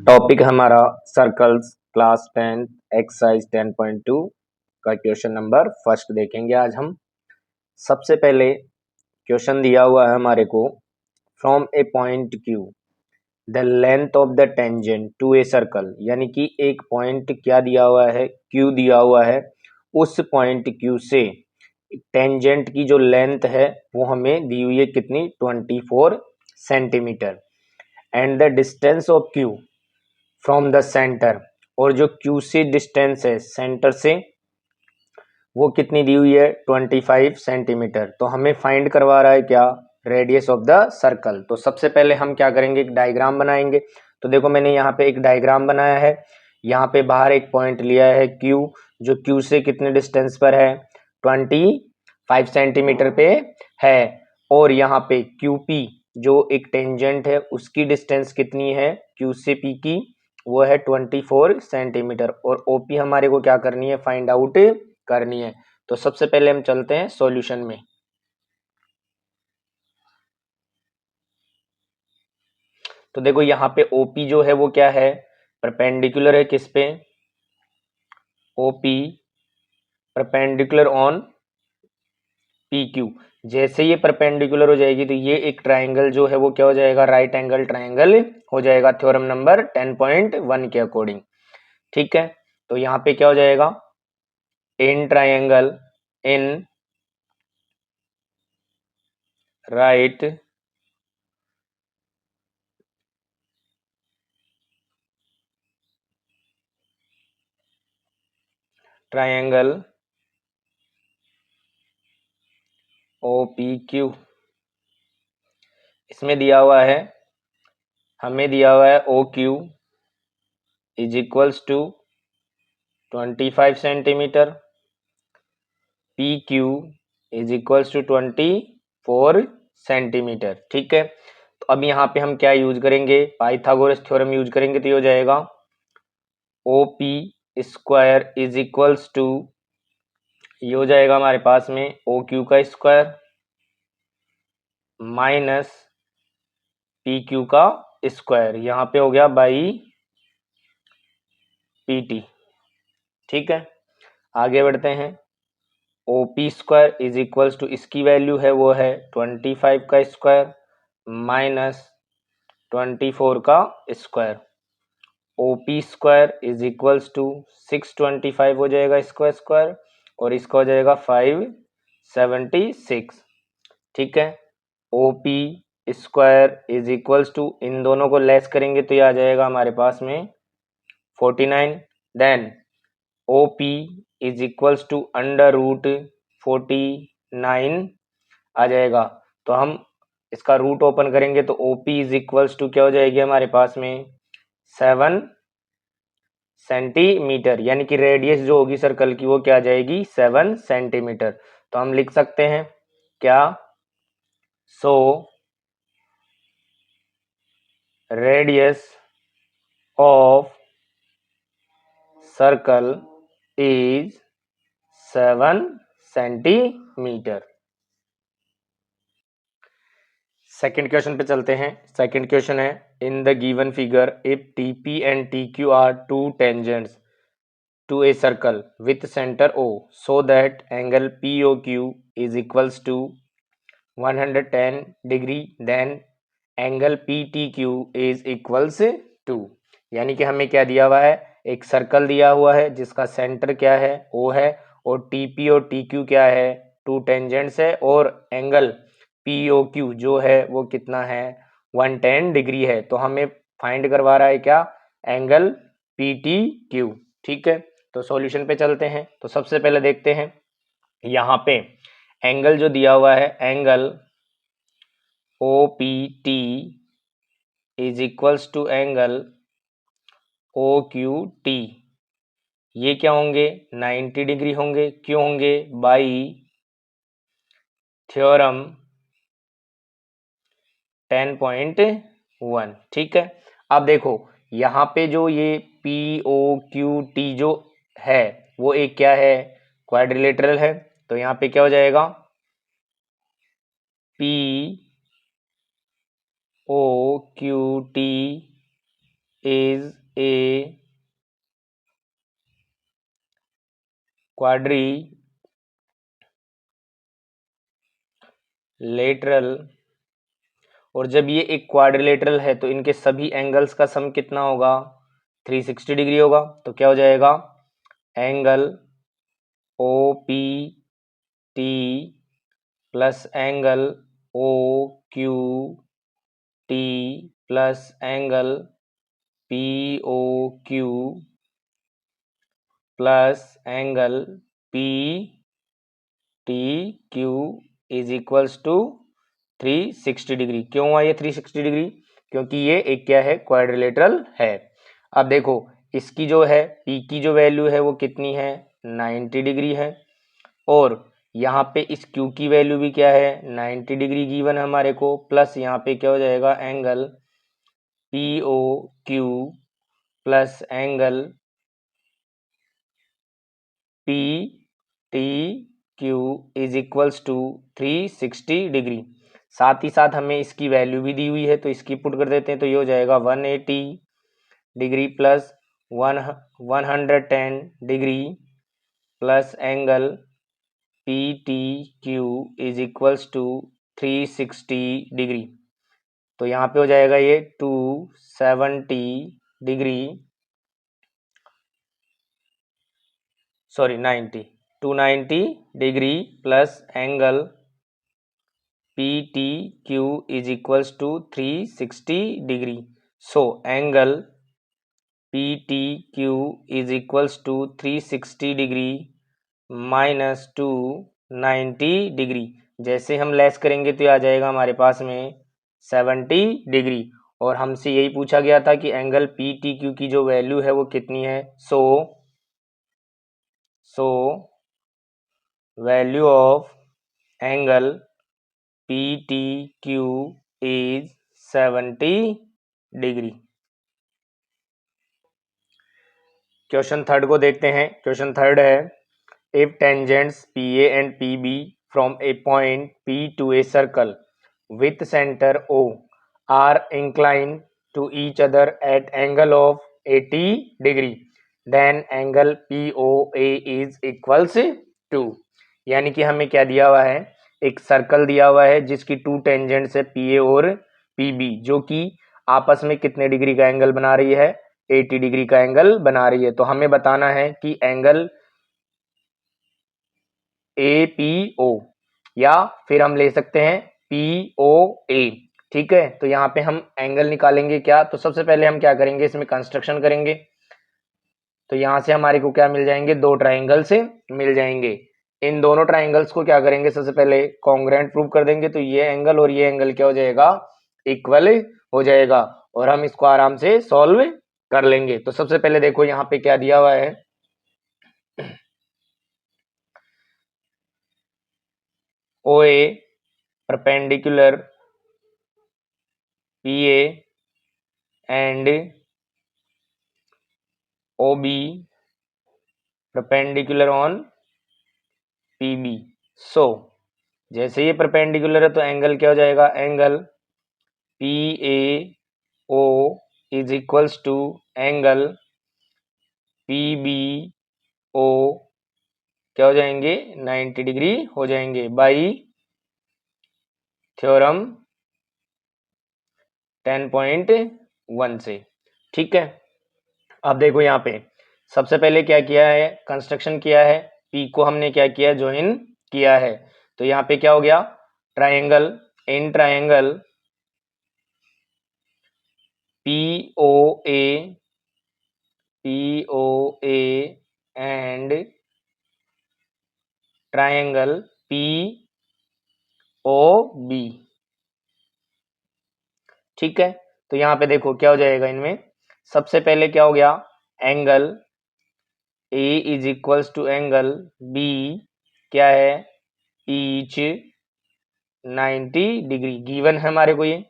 Topic हमारा circles class 10 exercise 10.2 का question number first देखेंगे आज हम। सबसे पहले क्वेश्चन दिया हुआ है हमारे को, from a point Q the length of the tangent to a circle, यानी कि एक पॉइंट क्या दिया हुआ है, क्यू दिया हुआ है, उस पॉइंट क्यू से टेंजेंट की जो लेंथ है वो हमें दी हुई है कितनी, 24 centimetre. And the distance of Q from the centre, और जो क्यू से डिस्टेंस है सेंटर से वो कितनी दी हुई है, 25 सेंटीमीटर। तो हमें फाइंड करवा रहा है क्या, रेडियस ऑफ द सर्कल। तो सबसे पहले हम क्या करेंगे, एक डायग्राम बनाएंगे। तो देखो मैंने यहाँ पे एक डायग्राम बनाया है। यहाँ पे बाहर एक पॉइंट लिया है क्यू, जो क्यू से कितने डिस्टेंस पर है, 25 सेंटीमीटर पे है। और यहाँ पे क्यू पी जो एक टेंजेंट है उसकी डिस्टेंस कितनी है क्यू से पी की, वो है 24 सेंटीमीटर। और ओपी हमारे को क्या करनी है, फाइंड आउट करनी है। तो सबसे पहले हम चलते हैं सॉल्यूशन में। तो देखो यहाँ पे ओपी जो है वो क्या है, परपेंडिकुलर है किस पे, OP perpendicular on P Q. जैसे ये परपेंडिकुलर हो जाएगी तो ये एक ट्राइंगल जो है वो क्या हो जाएगा, राइट एंगल ट्राइंगल हो जाएगा, थ्योरम नंबर 10.1 के अकॉर्डिंग। ठीक है, तो यहाँ पे क्या हो जाएगा, in triangle in right triangle O P Q, इसमें दिया हुआ है, हमें दिया हुआ है O Q is equals to 25 centimetre, P Q is equals to 24 centimetre. ठीक है, तो अब यहाँ पे हम क्या यूज करेंगे, पाइथागोरस थ्योरम यूज करेंगे। तो ये हो जाएगा O P square is equals to, ये हो जाएगा हमारे पास में ओ क्यू का स्क्वायर माइनस पी क्यू का स्क्वायर, यहाँ पे हो गया बाई पी टी। ठीक है, आगे बढ़ते हैं। O P square is equals to, इसकी वैल्यू है वो है 25 का स्क्वायर माइनस 24 का square. O P square is equals to 625 हो जाएगा इसका स्क्वायर, और इसका हो जाएगा 576। ठीक है, O P square is equals to, इन दोनों को लेस करेंगे तो ये आ जाएगा हमारे पास में 49। Then O P is equals to under root 49 आ जाएगा। तो हम इसका रूट ओपन करेंगे तो O P is equals to क्या हो जाएगी हमारे पास में 7 सेंटीमीटर, यानी कि रेडियस जो होगी सर्कल की वो क्या आ जाएगी, 7 सेंटीमीटर। तो हम लिख सकते हैं क्या, so radius of circle is 7 centimetre. Second question पे चलते हैं। सेकेंड क्वेश्चन है, in the given figure if T P and T Q R to tangents to a circle with center O, so that angle POQ is equals to 110 degree, then angle PTQ is equals to, यानी कि हमें क्या दिया हुआ है, एक circle दिया हुआ है जिसका सेंटर क्या है, O है, और TP और TQ क्या है, टू टेंजेंट्स है, और एंगल POQ जो है वो कितना है, 110 डिग्री है। तो हमें फाइंड करवा रहा है क्या, एंगल PTQ। ठीक है, तो सॉल्यूशन पे चलते हैं। तो सबसे पहले देखते हैं यहाँ पे एंगल जो दिया हुआ है, angle O P T is equals to angle O Q T, ये क्या होंगे, 90 डिग्री होंगे। क्यों होंगे, बाई थ्योरम 10.1। ठीक है, अब देखो यहाँ पे जो ये पी ओ क्यू टी जो है वो एक क्या है, क्वाड्रिलेटरल है। तो यहाँ पे क्या हो जाएगा, P O Q T is a quadrilateral, और जब ये एक क्वाड्रिलेटरल है तो इनके सभी एंगल्स का सम कितना होगा, 360 डिग्री होगा। तो क्या हो जाएगा, angle O P T plus angle O Q T plus angle P O Q plus angle P T Q is equals to 360 degree. क्यों हुआ ये 360 डिग्री, क्योंकि ये एक क्या है, क्वाड्रिलेटरल है। अब देखो इसकी जो है P की जो वैल्यू है वो कितनी है, 90 डिग्री है, और यहाँ पे इस Q की वैल्यू भी क्या है, 90 डिग्री गिवन है हमारे को, प्लस यहाँ पे क्या हो जाएगा, angle POQ plus angle PTQ is equals to 360 degree. साथ ही साथ हमें इसकी वैल्यू भी दी हुई है तो इसकी पुट कर देते हैं, तो ये हो जाएगा 180 degree plus 110 degree plus angle PTQ is equals to 360 degree. तो यहाँ पे हो जाएगा ये 270 degree, sorry 290 degree plus angle PTQ is equals to 360 degree. So angle PTQ is equals to 360 degree minus 290 degree. जैसे हम लेस करेंगे तो ये आ जाएगा हमारे पास में 70 डिग्री, और हमसे यही पूछा गया था कि एंगल PTQ की जो वैल्यू है वो कितनी है। So value of angle PTQ is 70 degree. Question third को देखते हैं। क्वेश्चन थर्ड है, if tangents PA and PB from a point P to a circle with centre O are incline to each other at angle of 80 degree, then angle POA is equals to. यानी कि हमें क्या दिया हुआ है, एक circle दिया हुआ है जिसकी टू टेंजेंट्स है PA और PB, जो कि आपस में कितने डिग्री का एंगल बना रही है, 80 डिग्री का एंगल बना रही है। तो हमें बताना है कि एंगल APO, या फिर हम ले सकते हैं POA। ठीक है, तो यहाँ पे हम एंगल निकालेंगे क्या, तो सबसे पहले हम क्या करेंगे, इसमें कंस्ट्रक्शन करेंगे। तो यहाँ से हमारे को क्या मिल जाएंगे, दो ट्राइंगल से मिल जाएंगे। इन दोनों ट्राइंगल्स को क्या करेंगे, सबसे पहले कॉन्ग्रुएंट प्रूव कर देंगे, तो ये एंगल और ये एंगल क्या हो जाएगा, इक्वल हो जाएगा, और हम इसको आराम से सॉल्व कर लेंगे। तो सबसे पहले देखो यहाँ पे क्या दिया हुआ है, OA perpendicular PA and OB perpendicular on PB। So जैसे ये परपेंडिकुलर है तो एंगल क्या हो जाएगा, angle PAO is equals to angle PBO क्या हो जाएंगे, 90 डिग्री हो जाएंगे बाई थ्योरम 10.1 से। ठीक है, अब देखो यहाँ पे सबसे पहले क्या किया है, कंस्ट्रक्शन किया है, P को हमने क्या किया, ज्वाइन किया है। तो यहाँ पे क्या हो गया, triangle, in triangle POA and triangle POB। ठीक है, तो यहाँ पे देखो क्या हो जाएगा, इनमें सबसे पहले क्या हो गया, angle A is equals to angle B क्या है, ईच 90 डिग्री गिवन है हमारे को ये।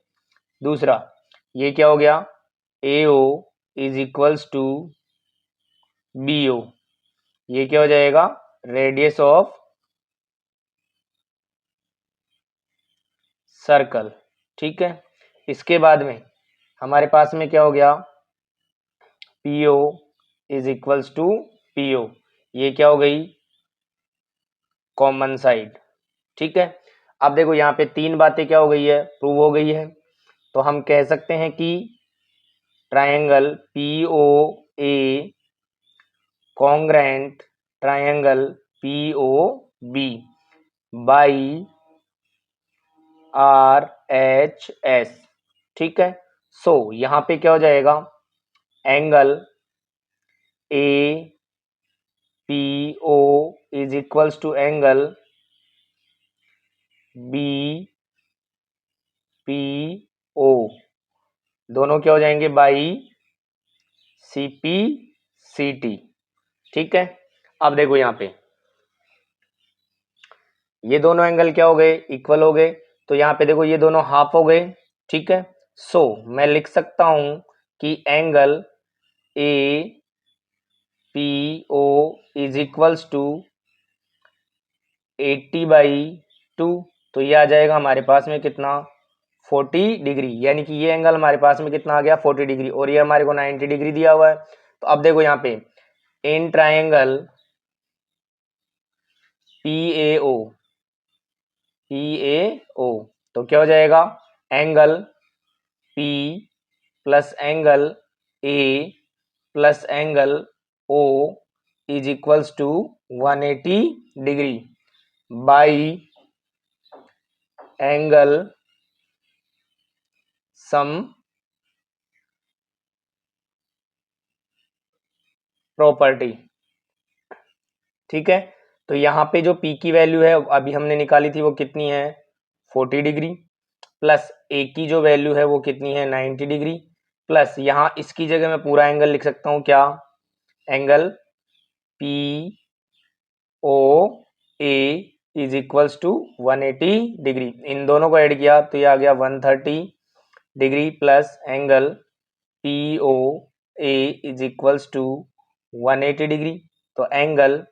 दूसरा ये क्या हो गया, AO is equals to BO, ये क्या हो जाएगा, रेडियस ऑफ सर्कल। ठीक है, इसके बाद में हमारे पास में क्या हो गया, PO is equals to PO, ये क्या हो गई, कॉमन साइड। ठीक है, अब देखो यहाँ पे तीन बातें क्या हो गई है, प्रूव हो गई है। तो हम कह सकते हैं कि triangle POA congruent triangle POB by RHS। ठीक है, सो यहाँ पे क्या हो जाएगा, angle APO is equals to angle BPO, दोनों क्या हो जाएंगे, बाई CPCT। ठीक है, अब देखो यहाँ पे ये दोनों एंगल क्या हो गए, इक्वल हो गए। तो यहाँ पे देखो ये दोनों हाफ हो गए। ठीक है, सो मैं लिख सकता हूं कि angle APO is equals to 80/2। तो ये आ जाएगा हमारे पास में कितना, 40 डिग्री, यानी कि ये एंगल हमारे पास में कितना आ गया, 40 डिग्री, और ये हमारे को 90 डिग्री दिया हुआ है। तो अब देखो यहाँ पे इन ट्रायंगल PAO तो क्या हो जाएगा, angle P plus angle A plus angle O is equals to 180 degree by angle sum property. ठीक है, तो यहाँ पे जो P की वैल्यू है अभी हमने निकाली थी वो कितनी है, 40 डिग्री, प्लस A की जो वैल्यू है वो कितनी है, 90 डिग्री, प्लस यहाँ इसकी जगह मैं पूरा एंगल लिख सकता हूँ क्या, angle POA is equals to 180 degree. इन दोनों को ऐड किया तो ये आ गया 130 degree plus angle POA is equals to 180 degree. तो angle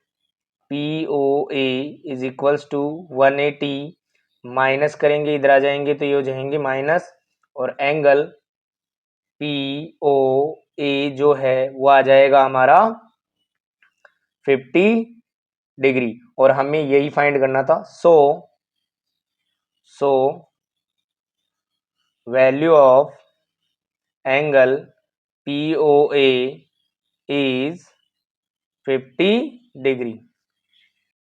POA is equals to 180 minus करेंगे, इधर आ जाएंगे तो ये हो जाएंगे माइनस, और एंगल POA जो है वो आ जाएगा हमारा 50 डिग्री, और हमें यही फाइंड करना था। सो value of angle POA is 50 degree.